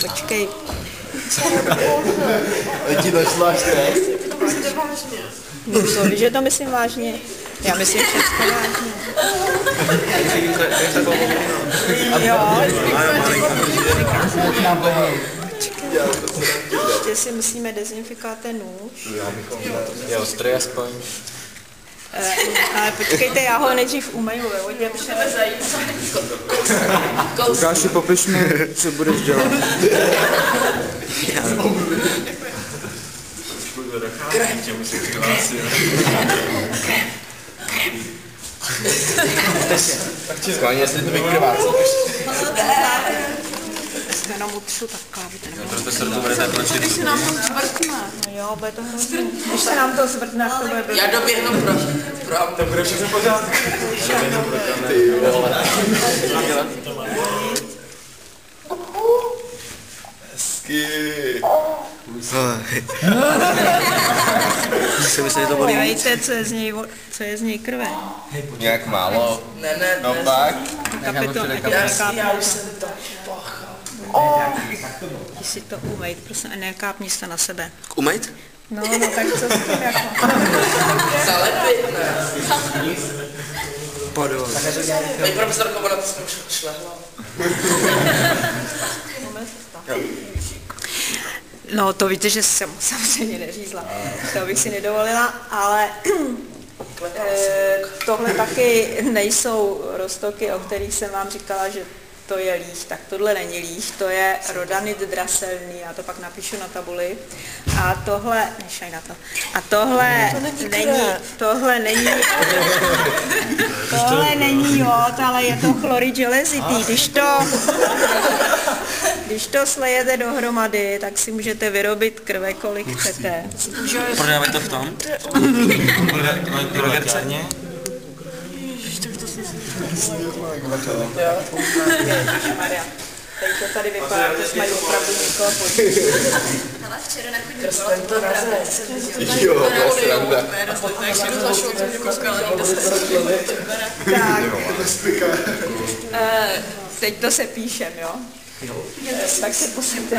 Počkej. Ti to šlo až teď? To víš, že to myslím vážně? Já myslím všechno vážně. Jo. Ještě si musíme dezinfikovat ten nůž. Je ostrý aspoň. Ale počkejte, já ho nejdřív umyju ve vodě, protože Lukáši, popiš mi, co budeš dělat. Skválně, jestli to vykrvácí. jenom utřu takhle, aby ten Proto se to bude zakončit. Když se nám to zvrtne. No jo, bude to hrozný. Když se nám to zvrtne, to bude Já doběhnu pro. To bude všechno pořádku. Hezky. Si myslím, že to bolí. Dívejte, co je z něj krve. Nějak málo. Ne. No pak. Já už jsem to pochal. Ty si to umejt, prosím, a nekápni se na sebe. Umejt? No, tak co s tím jako? Zalepit, ne? Podol. Teď profesorko, ona to jsem už šlehla. No, to víte, že jsem samozřejmě neřízla. To bych si nedovolila, ale tohle taky nejsou roztoky, o kterých jsem vám říkala, že to je líh. Tak tohle není líh, to je rodanit draselný, já to pak napíšu na tabuli. A tohle, nešaj na to. A tohle není jód, ale je to chlorid železitý. Když to slejete dohromady, tak si můžete vyrobit krve, kolik chcete. Prodáme to v tom? Drogerce? Ježišmarja. Teď to tady vypadá, že mají opravdu někoho podívat. Ale včera na chodníku bylo to razec. Jo, to je sranda. Tak, teď to se píšem, jo? Tak se posaďte.